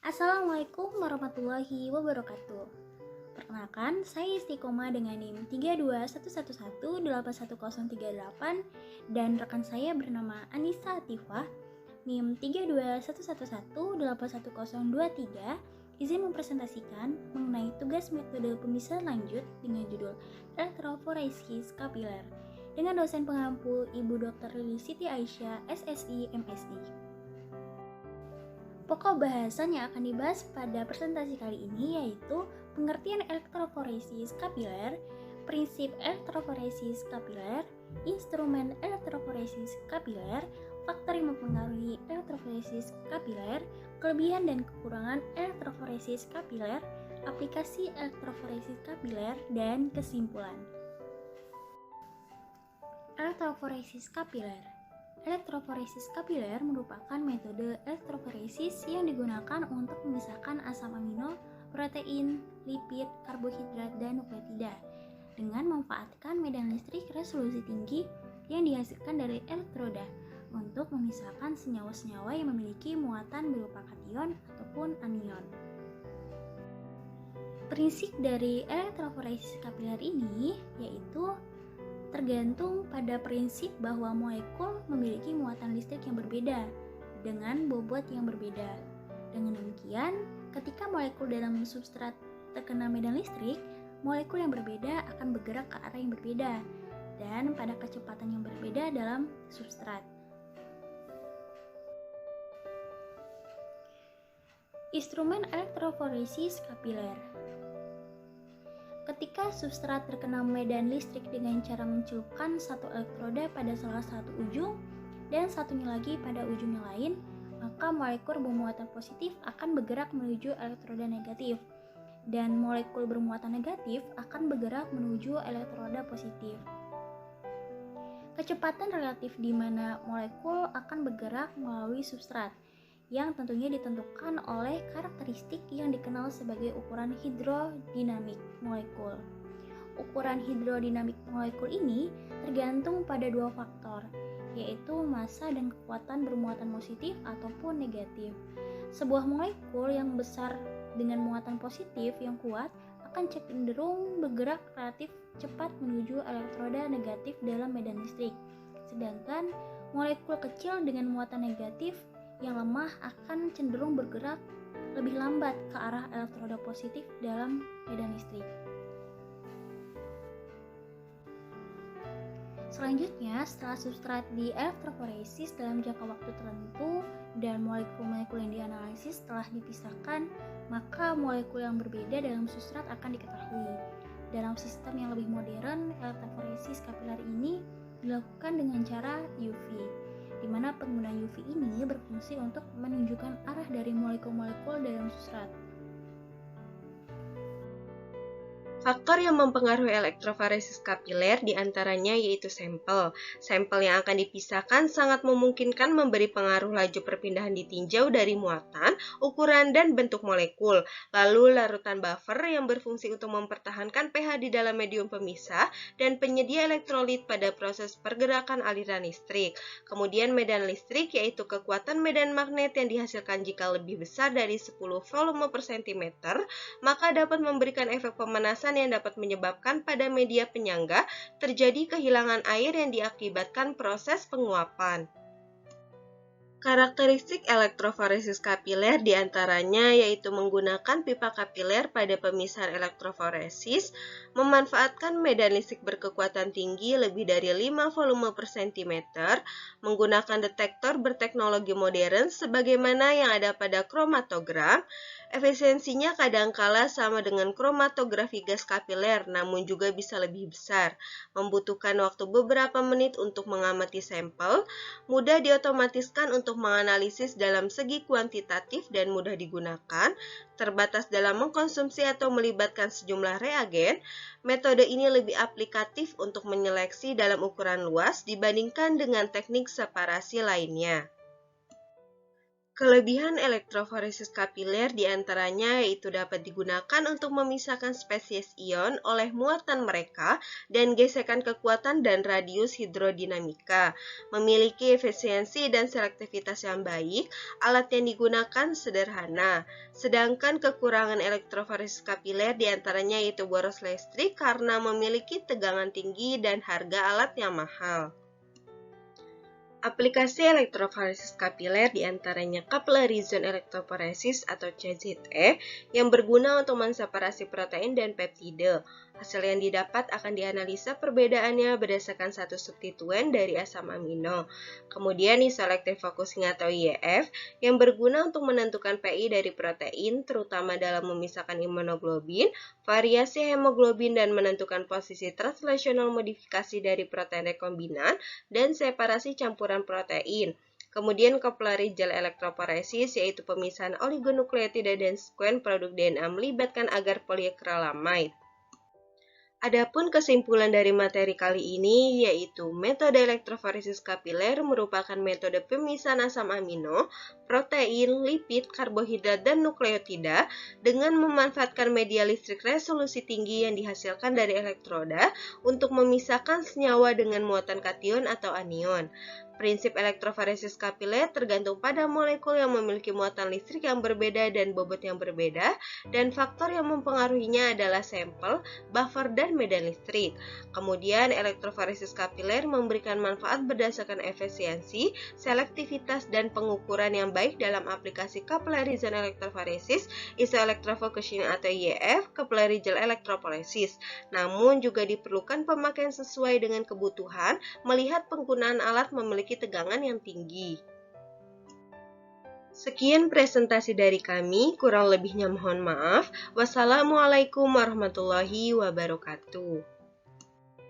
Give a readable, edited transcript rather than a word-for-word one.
Assalamualaikum warahmatullahi wabarakatuh. Perkenalkan, saya Istiqomah dengan NIM 32111811038 dan rekan saya bernama Anissa Atifah NIM 32111811023 izin mempresentasikan mengenai tugas metode pemisahan lanjut dengan judul elektroforesis kapiler dengan dosen pengampu Ibu Dr. Lili Siti Aisyah, SSI, MSI. Pokok bahasan yang akan dibahas pada presentasi kali ini yaitu pengertian elektroforesis kapiler, prinsip elektroforesis kapiler, instrumen elektroforesis kapiler, faktor yang mempengaruhi elektroforesis kapiler, kelebihan dan kekurangan elektroforesis kapiler, aplikasi elektroforesis kapiler, dan kesimpulan. Elektroforesis kapiler. Elektroforesis kapiler merupakan metode elektroforesis yang digunakan untuk memisahkan asam amino, protein, lipid, karbohidrat, dan nukleotida dengan memanfaatkan medan listrik resolusi tinggi yang dihasilkan dari elektroda untuk memisahkan senyawa-senyawa yang memiliki muatan berupa kation ataupun anion. Prinsip dari elektroforesis kapiler ini yaitu tergantung pada prinsip bahwa molekul memiliki muatan listrik yang berbeda dengan bobot yang berbeda. Dengan demikian, ketika molekul dalam substrat terkena medan listrik, molekul yang berbeda akan bergerak ke arah yang berbeda dan pada kecepatan yang berbeda dalam substrat. Instrumen elektroforesis kapiler. Ketika substrat terkena medan listrik dengan cara mencelupkan satu elektroda pada salah satu ujung dan satunya lagi pada ujung yang lain, maka molekul bermuatan positif akan bergerak menuju elektroda negatif dan molekul bermuatan negatif akan bergerak menuju elektroda positif. Kecepatan relatif di mana molekul akan bergerak melalui substrat yang tentunya ditentukan oleh karakteristik yang dikenal sebagai ukuran hidrodinamik molekul. Ukuran hidrodinamik molekul ini tergantung pada dua faktor, yaitu massa dan kekuatan bermuatan positif ataupun negatif. Sebuah molekul yang besar dengan muatan positif yang kuat akan cenderung bergerak relatif cepat menuju elektroda negatif dalam medan listrik. Sedangkan molekul kecil dengan muatan negatif yang lemah akan cenderung bergerak lebih lambat ke arah elektroda positif dalam medan listrik. Selanjutnya, setelah substrat di elektroforesis dalam jangka waktu tertentu dan molekul-molekul yang dianalisis telah dipisahkan, maka molekul yang berbeda dalam substrat akan diketahui. Dalam sistem yang lebih modern, elektroforesis kapiler ini dilakukan dengan cara UV, di mana penggunaan UV ini berfungsi untuk menunjukkan arah dari molekul-molekul dalam substrat. Faktor yang mempengaruhi elektroforesis kapiler diantaranya yaitu sampel. Sampel yang akan dipisahkan sangat memungkinkan memberi pengaruh laju perpindahan di tinjau dari muatan, ukuran, dan bentuk molekul. Lalu larutan buffer yang berfungsi untuk mempertahankan pH di dalam medium pemisah dan penyedia elektrolit pada proses pergerakan aliran listrik. Kemudian medan listrik yaitu kekuatan medan magnet yang dihasilkan jika lebih besar dari 10 volume per cm, maka dapat memberikan efek pemanasan yang dapat menyebabkan pada media penyangga terjadi kehilangan air yang diakibatkan proses penguapan. Karakteristik elektroforesis kapiler diantaranya yaitu menggunakan pipa kapiler pada pemisahan elektroforesis, memanfaatkan medan listrik berkekuatan tinggi lebih dari 5 volume per cm, menggunakan detektor berteknologi modern sebagaimana yang ada pada kromatogram. Efisiensinya kadangkala sama dengan kromatografi gas kapiler, namun juga bisa lebih besar, membutuhkan waktu beberapa menit untuk mengamati sampel, mudah diotomatiskan untuk menganalisis dalam segi kuantitatif dan mudah digunakan, terbatas dalam mengkonsumsi atau melibatkan sejumlah reagen. Metode ini lebih aplikatif untuk menyeleksi dalam ukuran luas dibandingkan dengan teknik separasi lainnya. Kelebihan elektroforesis kapiler diantaranya yaitu dapat digunakan untuk memisahkan spesies ion oleh muatan mereka dan gesekan kekuatan dan radius hidrodinamika. Memiliki efisiensi dan selektivitas yang baik, alat yang digunakan sederhana. Sedangkan kekurangan elektroforesis kapiler diantaranya yaitu boros listrik karena memiliki tegangan tinggi dan harga alat yang mahal. Aplikasi elektroforesis kapiler diantaranya capillary zone electrophoresis atau CZE yang berguna untuk menseparasi protein dan peptide. Hasil yang didapat akan dianalisa perbedaannya berdasarkan satu substituen dari asam amino. Kemudian isolective focusing atau IEF yang berguna untuk menentukan PI dari protein, terutama dalam memisahkan imunoglobin, variasi hemoglobin dan menentukan posisi translational modifikasi dari protein rekombinan dan separasi campuran protein. Kemudian capillary gel electrophoresis yaitu pemisahan oligonukleotida dan sekuen produk DNA melibatkan agar polyacrylamide. Adapun kesimpulan dari materi kali ini yaitu metode elektroforesis kapiler merupakan metode pemisahan asam amino, protein, lipid, karbohidrat, dan nukleotida dengan memanfaatkan media listrik resolusi tinggi yang dihasilkan dari elektroda untuk memisahkan senyawa dengan muatan kation atau anion. Prinsip elektroforesis kapiler tergantung pada molekul yang memiliki muatan listrik yang berbeda dan bobot yang berbeda, dan faktor yang mempengaruhinya adalah sampel, buffer, dan medan listrik. Kemudian, elektroforesis kapiler memberikan manfaat berdasarkan efisiensi, selektivitas, dan pengukuran yang baik dalam aplikasi capillary zone electrophoresis, isoelectrofocusing atau IEF, capillary gel electrophoresis. Namun, juga diperlukan pemakaian sesuai dengan kebutuhan, melihat penggunaan alat memiliki tegangan yang tinggi. Sekian presentasi dari kami, kurang lebihnya mohon maaf. Wassalamualaikum warahmatullahi wabarakatuh.